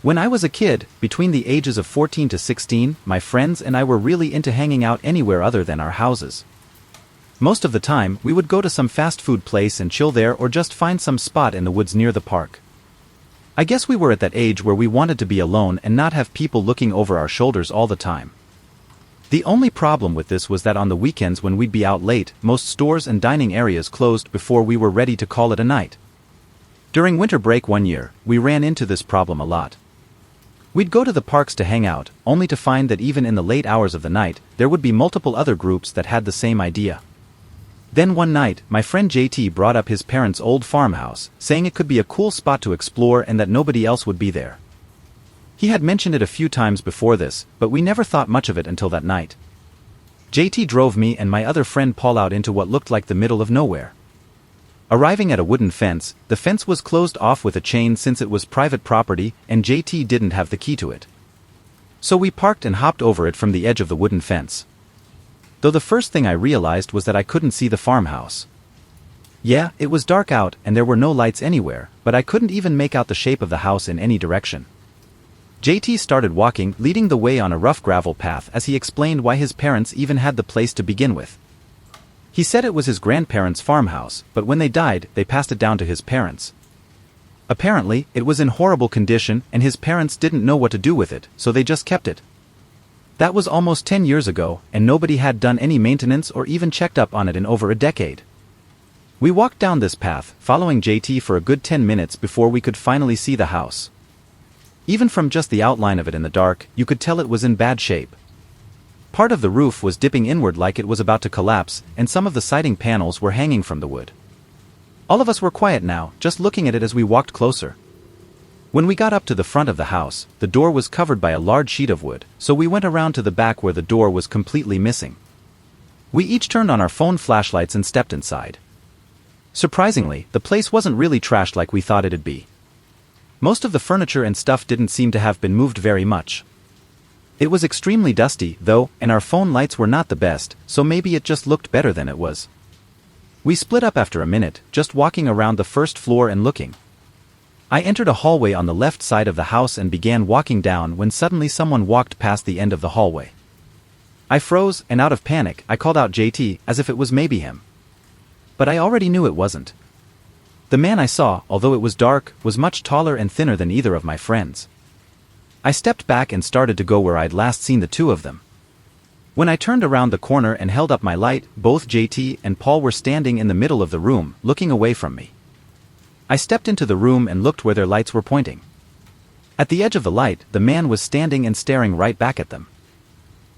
When I was a kid, between the ages of 14 to 16, my friends and I were really into hanging out anywhere other than our houses. Most of the time, we would go to some fast food place and chill there or just find some spot in the woods near the park. I guess we were at that age where we wanted to be alone and not have people looking over our shoulders all the time. The only problem with this was that on the weekends when we'd be out late, most stores and dining areas closed before we were ready to call it a night. During winter break one year, we ran into this problem a lot. We'd go to the parks to hang out, only to find that even in the late hours of the night, there would be multiple other groups that had the same idea. Then one night, my friend JT brought up his parents' old farmhouse, saying it could be a cool spot to explore and that nobody else would be there. He had mentioned it a few times before this, but we never thought much of it until that night. JT drove me and my other friend Paul out into what looked like the middle of nowhere. Arriving at a wooden fence, the fence was closed off with a chain since it was private property and JT didn't have the key to it. So we parked and hopped over it from the edge of the wooden fence. Though the first thing I realized was that I couldn't see the farmhouse. Yeah, it was dark out and there were no lights anywhere, but I couldn't even make out the shape of the house in any direction. JT started walking, leading the way on a rough gravel path as he explained why his parents even had the place to begin with. He said it was his grandparents' farmhouse, but when they died, they passed it down to his parents. Apparently, it was in horrible condition and his parents didn't know what to do with it, so they just kept it. That was almost 10 years ago, and nobody had done any maintenance or even checked up on it in over a decade. We walked down this path, following JT for a good 10 minutes before we could finally see the house. Even from just the outline of it in the dark, you could tell it was in bad shape. Part of the roof was dipping inward like it was about to collapse, and some of the siding panels were hanging from the wood. All of us were quiet now, just looking at it as we walked closer. When we got up to the front of the house, the door was covered by a large sheet of wood, so we went around to the back where the door was completely missing. We each turned on our phone flashlights and stepped inside. Surprisingly, the place wasn't really trashed like we thought it'd be. Most of the furniture and stuff didn't seem to have been moved very much. It was extremely dusty, though, and our phone lights were not the best, so maybe it just looked better than it was. We split up after a minute, just walking around the first floor and looking. I entered a hallway on the left side of the house and began walking down when suddenly someone walked past the end of the hallway. I froze, and out of panic, I called out JT, as if it was maybe him. But I already knew it wasn't. The man I saw, although it was dark, was much taller and thinner than either of my friends. I stepped back and started to go where I'd last seen the two of them. When I turned around the corner and held up my light, both JT and Paul were standing in the middle of the room, looking away from me. I stepped into the room and looked where their lights were pointing. At the edge of the light, the man was standing and staring right back at them.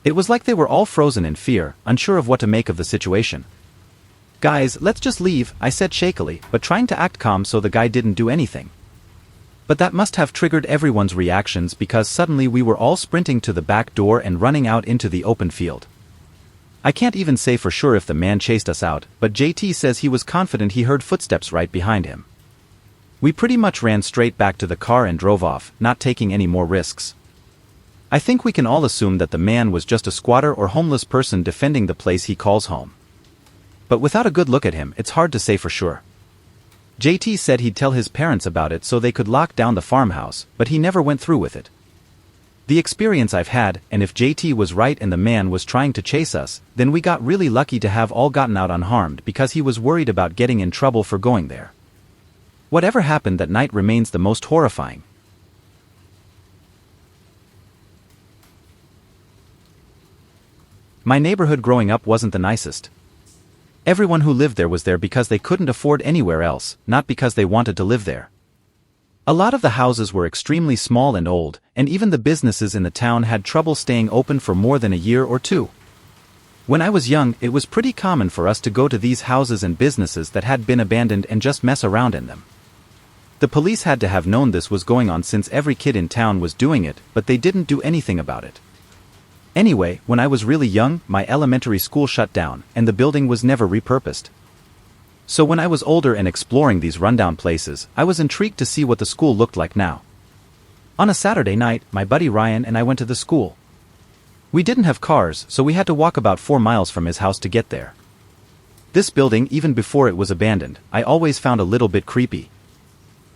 It was like they were all frozen in fear, unsure of what to make of the situation. "Guys, let's just leave," I said shakily, but trying to act calm so the guy didn't do anything. But that must have triggered everyone's reactions because suddenly we were all sprinting to the back door and running out into the open field. I can't even say for sure if the man chased us out, but JT says he was confident he heard footsteps right behind him. We pretty much ran straight back to the car and drove off, not taking any more risks. I think we can all assume that the man was just a squatter or homeless person defending the place he calls home. But without a good look at him, it's hard to say for sure. JT said he'd tell his parents about it so they could lock down the farmhouse, but he never went through with it. The experience I've had, and if JT was right and the man was trying to chase us, then we got really lucky to have all gotten out unharmed because he was worried about getting in trouble for going there. Whatever happened that night remains the most horrifying. My neighborhood growing up wasn't the nicest. Everyone who lived there was there because they couldn't afford anywhere else, not because they wanted to live there. A lot of the houses were extremely small and old, and even the businesses in the town had trouble staying open for more than a year or two. When I was young, it was pretty common for us to go to these houses and businesses that had been abandoned and just mess around in them. The police had to have known this was going on since every kid in town was doing it, but they didn't do anything about it. Anyway, when I was really young, my elementary school shut down, and the building was never repurposed. So when I was older and exploring these rundown places, I was intrigued to see what the school looked like now. On a Saturday night, my buddy Ryan and I went to the school. We didn't have cars, so we had to walk about 4 miles from his house to get there. This building, even before it was abandoned, I always found a little bit creepy.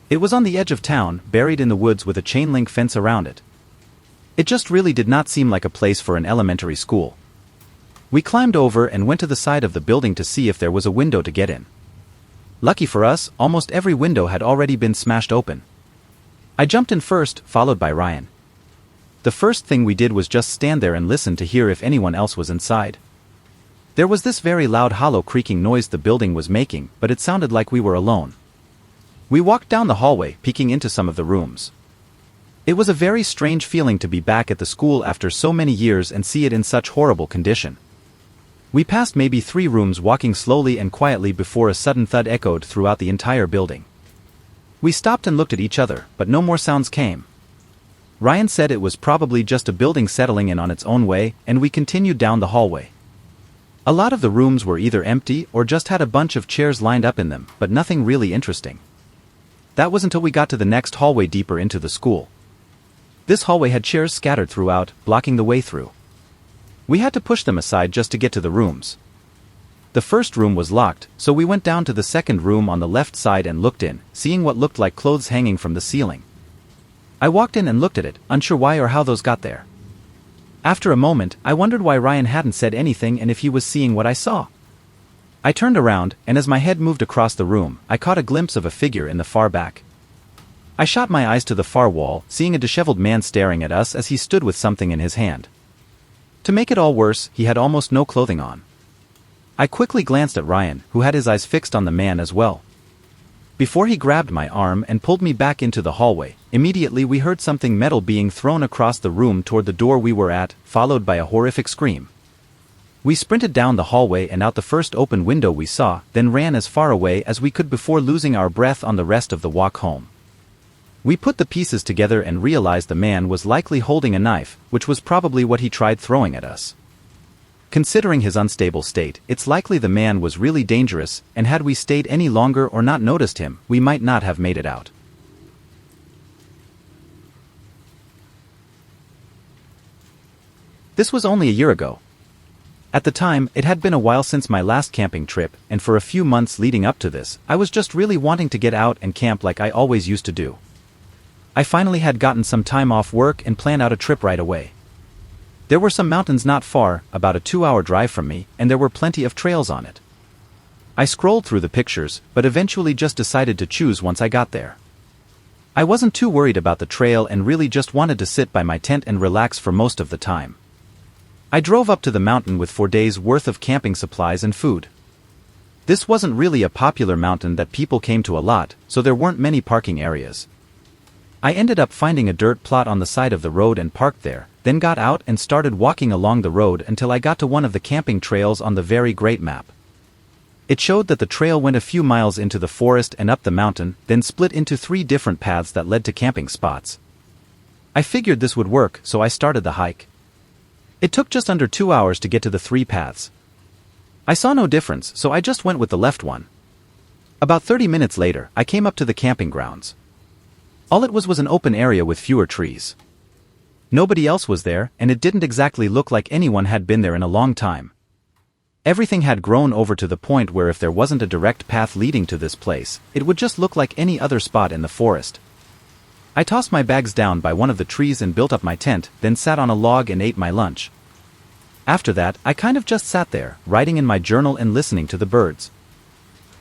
It was on the edge of town, buried in the woods with a chain-link fence around it. It just really did not seem like a place for an elementary school. We climbed over and went to the side of the building to see if there was a window to get in. Lucky for us, almost every window had already been smashed open. I jumped in first, followed by Ryan. The first thing we did was just stand there and listen to hear if anyone else was inside. There was this very loud hollow creaking noise the building was making, but it sounded like we were alone. We walked down the hallway, peeking into some of the rooms. It was a very strange feeling to be back at the school after so many years and see it in such horrible condition. We passed maybe 3 rooms walking slowly and quietly before a sudden thud echoed throughout the entire building. We stopped and looked at each other, but no more sounds came. Ryan said it was probably just a building settling in on its own way, and we continued down the hallway. A lot of the rooms were either empty or just had a bunch of chairs lined up in them, but nothing really interesting. That was until we got to the next hallway deeper into the school. This hallway had chairs scattered throughout, blocking the way through. We had to push them aside just to get to the rooms. The first room was locked, so we went down to the second room on the left side and looked in, seeing what looked like clothes hanging from the ceiling. I walked in and looked at it, unsure why or how those got there. After a moment, I wondered why Ryan hadn't said anything and if he was seeing what I saw. I turned around, and as my head moved across the room, I caught a glimpse of a figure in the far back. I shot my eyes to the far wall, seeing a disheveled man staring at us as he stood with something in his hand. To make it all worse, he had almost no clothing on. I quickly glanced at Ryan, who had his eyes fixed on the man as well. Before he grabbed my arm and pulled me back into the hallway, immediately we heard something metal being thrown across the room toward the door we were at, followed by a horrific scream. We sprinted down the hallway and out the first open window we saw, then ran as far away as we could before losing our breath on the rest of the walk home. We put the pieces together and realized the man was likely holding a knife, which was probably what he tried throwing at us. Considering his unstable state, it's likely the man was really dangerous, and had we stayed any longer or not noticed him, we might not have made it out. This was only a year ago. At the time, it had been a while since my last camping trip, and for a few months leading up to this, I was just really wanting to get out and camp like I always used to do. I finally had gotten some time off work and planned out a trip right away. There were some mountains not far, about a 2-hour drive from me, and there were plenty of trails on it. I scrolled through the pictures, but eventually just decided to choose once I got there. I wasn't too worried about the trail and really just wanted to sit by my tent and relax for most of the time. I drove up to the mountain with 4 days' worth of camping supplies and food. This wasn't really a popular mountain that people came to a lot, so there weren't many parking areas. I ended up finding a dirt plot on the side of the road and parked there, then got out and started walking along the road until I got to one of the camping trails on the very great map. It showed that the trail went a few miles into the forest and up the mountain, then split into 3 different paths that led to camping spots. I figured this would work, so I started the hike. It took just under 2 hours to get to the 3 paths. I saw no difference, so I just went with the left one. About 30 minutes later, I came up to the camping grounds. All it was an open area with fewer trees. Nobody else was there, and it didn't exactly look like anyone had been there in a long time. Everything had grown over to the point where if there wasn't a direct path leading to this place, it would just look like any other spot in the forest. I tossed my bags down by one of the trees and built up my tent, then sat on a log and ate my lunch. After that, I kind of just sat there, writing in my journal and listening to the birds.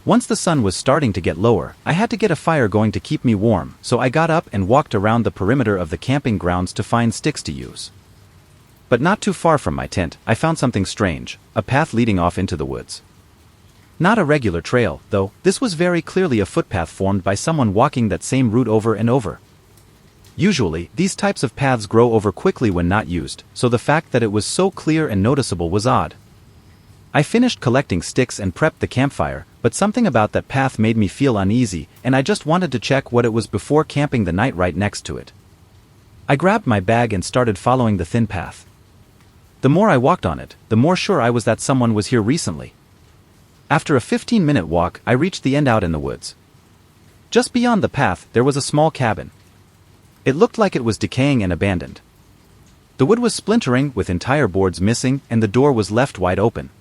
Once the sun was starting to get lower, I had to get a fire going to keep me warm, so I got up and walked around the perimeter of the camping grounds to find sticks to use. But not too far from my tent, I found something strange, a path leading off into the woods. Not a regular trail, though, this was very clearly a footpath formed by someone walking that same route over and over. Usually, these types of paths grow over quickly when not used, so the fact that it was so clear and noticeable was odd. I finished collecting sticks and prepped the campfire, but something about that path made me feel uneasy, and I just wanted to check what it was before camping the night right next to it. I grabbed my bag and started following the thin path. The more I walked on it, the more sure I was that someone was here recently. After a 15-minute walk, I reached the end out in the woods. Just beyond the path, there was a small cabin. It looked like it was decaying and abandoned. The wood was splintering, with entire boards missing, and the door was left wide open.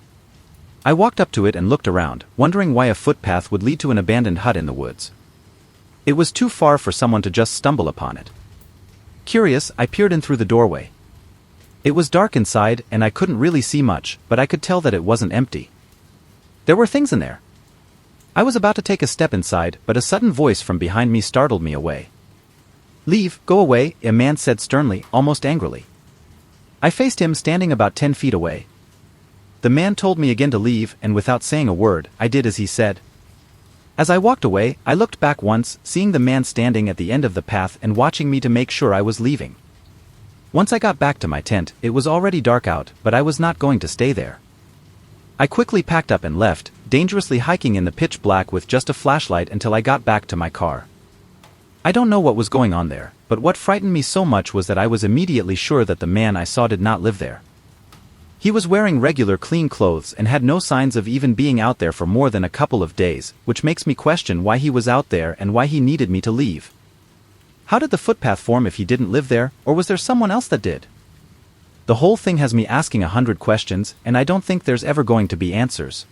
I walked up to it and looked around, wondering why a footpath would lead to an abandoned hut in the woods. It was too far for someone to just stumble upon it. Curious, I peered in through the doorway. It was dark inside and I couldn't really see much, but I could tell that it wasn't empty. There were things in there. I was about to take a step inside, but a sudden voice from behind me startled me away. "Leave, go away," a man said sternly, almost angrily. I faced him standing about 10 feet away. The man told me again to leave, and without saying a word, I did as he said. As I walked away, I looked back once, seeing the man standing at the end of the path and watching me to make sure I was leaving. Once I got back to my tent, it was already dark out, but I was not going to stay there. I quickly packed up and left, dangerously hiking in the pitch black with just a flashlight until I got back to my car. I don't know what was going on there, but what frightened me so much was that I was immediately sure that the man I saw did not live there. He was wearing regular clean clothes and had no signs of even being out there for more than a couple of days, which makes me question why he was out there and why he needed me to leave. How did the footpath form if he didn't live there, or was there someone else that did? The whole thing has me asking 100 questions, and I don't think there's ever going to be answers.